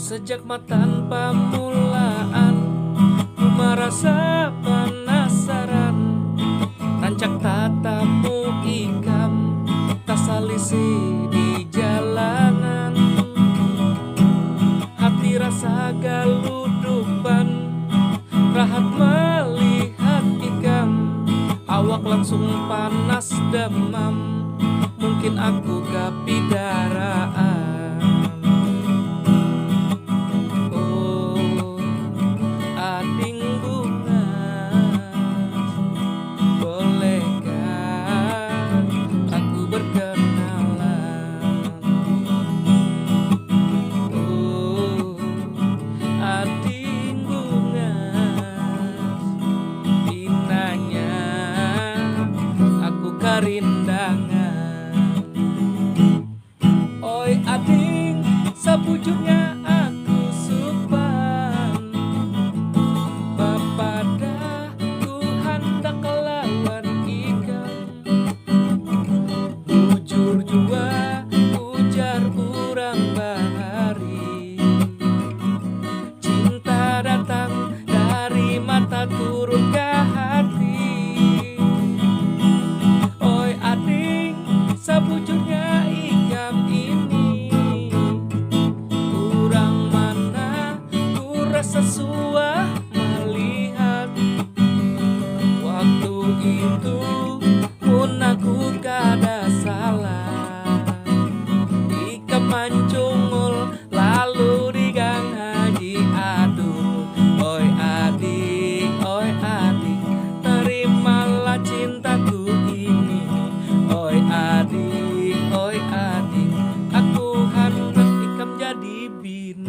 Sejak tanpa mulaan ku merasa penasaran, rancak tatamu ikam tak salisi di jalanan. Hati rasa galudupan, rahat melihat ikam, awak langsung panas demam, mungkin aku kepidaraan. Rindangan, oi ading, sabujurnya aku supan, bapada ku hendak lawan ikam. Bujur jua ujar urang bahari, cinta datang dari mata turun ke hati. Sabujurnya ikam ini, kurang mana ku rasa suah melihat. Waktu itu pun aku kada salah, ikam mancungul lalu digang haji. Aduh, oi adik, terimalah cintaku ini. Oi adik, aku hendak ikam jadi bini.